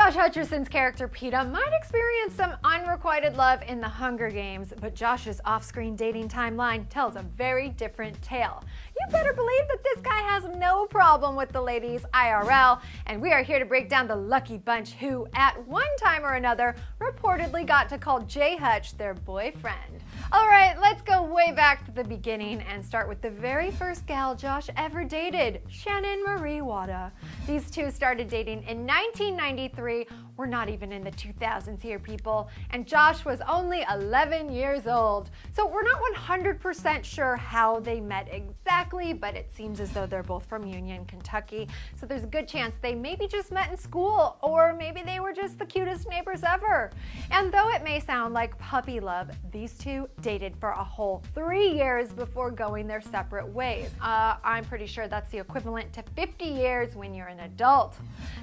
Josh Hutcherson's character Peeta might experience some unrequited love in the Hunger Games, but Josh's off-screen dating timeline tells a very different tale. You better believe that this guy has no problem with the ladies IRL, and we are here to break down the lucky bunch who, at one time or another, reportedly got to call J Hutch their boyfriend. Alright, let's go way back to the beginning and start with the very first gal Josh ever dated, Shannon Marie Wada. These two started dating in 1993. We're not even in the 2000s here, people, and Josh was only 11 years old. So we're not 100% sure how they met exactly, but it seems as though they're both from Union, Kentucky, so there's a good chance they maybe just met in school, or maybe they were just the cutest neighbors ever. And though it may sound like puppy love, these two dated for a whole 3 years before going their separate ways. I'm pretty sure that's the equivalent to 50 years when you're an adult.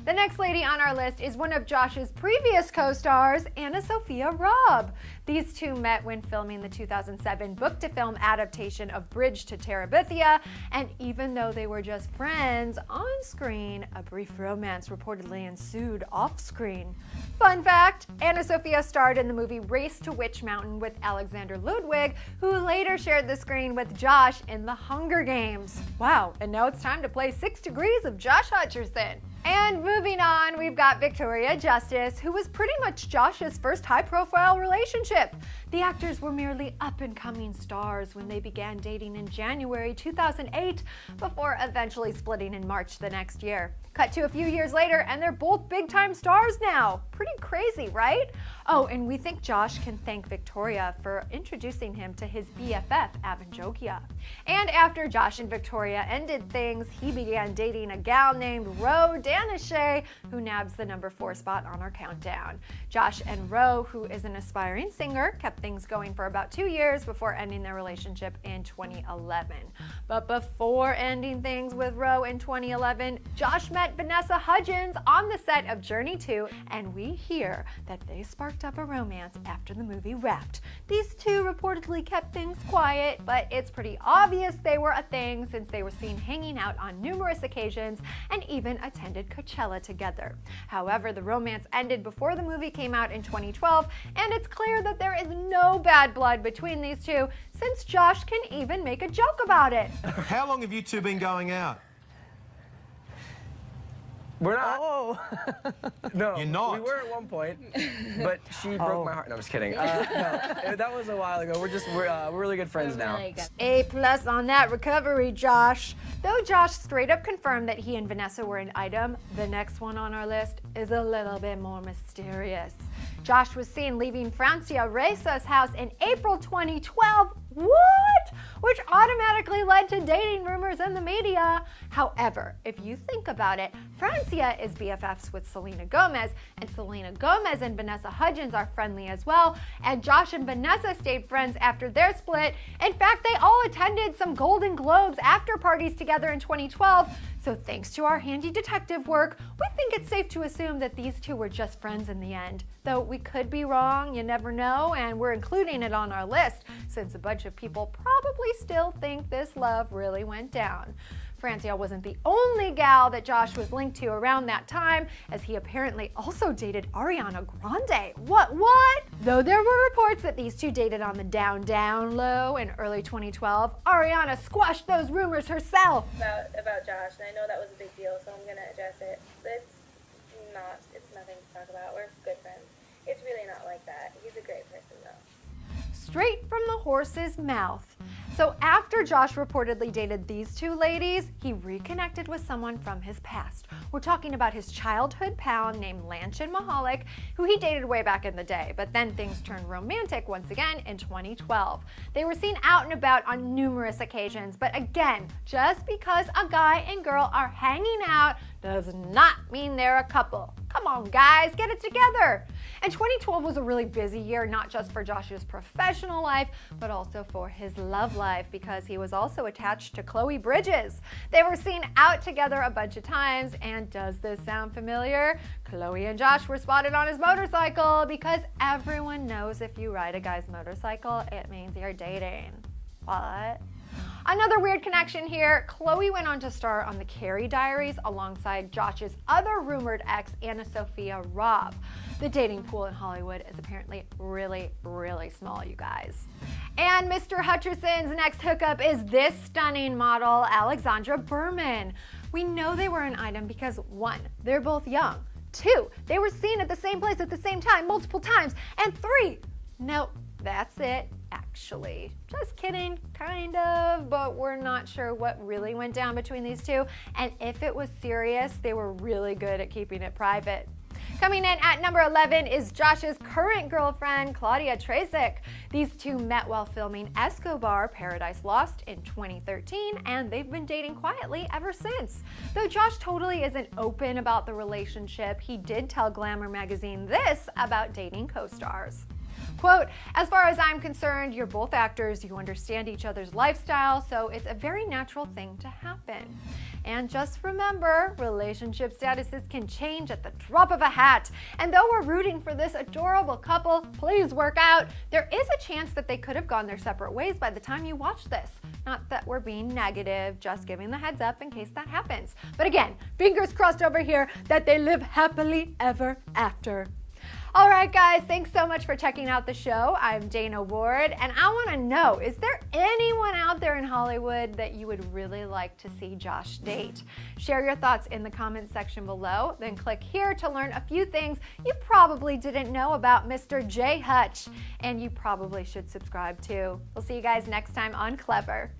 The next lady on our list is one of Josh's previous co-stars, Anna Sophia Robb. These two met when filming the 2007 book-to-film adaptation of Bridge to Terabithia, and even though they were just friends on screen, a brief romance reportedly ensued off-screen. Fun fact, Anna Sophia starred in the movie Race to Witch Mountain with Alexander Ludwig, who later shared the screen with Josh in The Hunger Games. Wow, and now it's time to play 6 Degrees of Josh Hutcherson. And moving on, we've got Victoria Justice, who was pretty much Josh's first high-profile relationship. The actors were merely up-and-coming stars when they began dating in January 2008, before eventually splitting in March the next year. Cut to a few years later, and they're both big-time stars now. Pretty crazy, right? Oh, and we think Josh can thank Victoria for introducing him to his BFF, Avanjogia. And after Josh and Victoria ended things, he began dating a gal named Ro Danashay, who nabs the number 4 spot on our countdown. Josh and Ro, who is an aspiring singer, kept things going for about 2 years before ending their relationship in 2011. But before ending things with Ro in 2011, Josh met Vanessa Hudgens on the set of Journey 2, and we hear that they sparked up a romance after the movie wrapped. These two reportedly kept things quiet, but it's pretty obvious they were a thing since they were seen hanging out on numerous occasions and even attended Coachella together. However, the romance ended before the movie came out in 2012, and it's clear that there is no bad blood between these two, since Josh can even make a joke about it. How long have you two been going out? We're not. Oh! No, you're not. We were at one point, but she broke my heart. No, I'm just kidding. No, that was a while ago. We're really good friends now. A+ on that recovery, Josh. Though Josh straight up confirmed that he and Vanessa were an item, the next one on our list is a little bit more mysterious. Josh was seen leaving Francia Reza's house in April 2012. What? Which automatically led to dating rumors in the media. However, if you think about it, Francia is BFFs with Selena Gomez, and Selena Gomez and Vanessa Hudgens are friendly as well, and Josh and Vanessa stayed friends after their split. In fact, they all attended some Golden Globes after parties together in 2012, so thanks to our handy detective work, we think it's safe to assume that these two were just friends in the end. Though we could be wrong, you never know, and we're including it on our list since a bunch of people probably still think this love really went down. Francia wasn't the only gal that Josh was linked to around that time, as he apparently also dated Ariana Grande. What? Though there were reports that these two dated on the down low in early 2012, Ariana squashed those rumors herself. About Josh, and I know that was a big deal, so I'm gonna address it. It's nothing to talk about. We're good friends. It's really not like that. He's a great person, though. Straight from the horse's mouth. So after Josh reportedly dated these two ladies, he reconnected with someone from his past. We're talking about his childhood pal named Lanchin Mahalik, who he dated way back in the day, but then things turned romantic once again in 2012. They were seen out and about on numerous occasions, but again, just because a guy and girl are hanging out does not mean they're a couple. Come on, guys, get it together. And 2012 was a really busy year, not just for Josh's professional life, but also for his love life, because he was also attached to Chloe Bridges. They were seen out together a bunch of times, and does this sound familiar? Chloe and Josh were spotted on his motorcycle, because everyone knows if you ride a guy's motorcycle, it means you're dating. What? Another weird connection here, Khloe went on to star on the Carrie Diaries alongside Josh's other rumored ex, Anna Sophia Robb. The dating pool in Hollywood is apparently really, really small, you guys. And Mr. Hutcherson's next hookup is this stunning model, Alexandra Berman. We know they were an item because 1, they're both young. 2, they were seen at the same place at the same time multiple times. And 3, no, that's it. Actually, just kidding, kind of, but we're not sure what really went down between these two. And if it was serious, they were really good at keeping it private. Coming in at number 11 is Josh's current girlfriend, Claudia Tracek. These two met while filming Escobar: Paradise Lost in 2013, and they've been dating quietly ever since. Though Josh totally isn't open about the relationship, he did tell Glamour magazine this about dating co-stars. Quote, "As far as I'm concerned, you're both actors, you understand each other's lifestyle, so it's a very natural thing to happen. And just remember, relationship statuses can change at the drop of a hat. And though we're rooting for this adorable couple, please work out, there is a chance that they could have gone their separate ways by the time you watch this. Not that we're being negative, just giving the heads up in case that happens. But again, fingers crossed over here that they live happily ever after." All right, guys, thanks so much for checking out the show. I'm Dana Ward, and I want to know, is there anyone out there in Hollywood that you would really like to see Josh date? Share your thoughts in the comments section below, then click here to learn a few things you probably didn't know about Mr. J. Hutch, and you probably should subscribe too. We'll see you guys next time on Clever.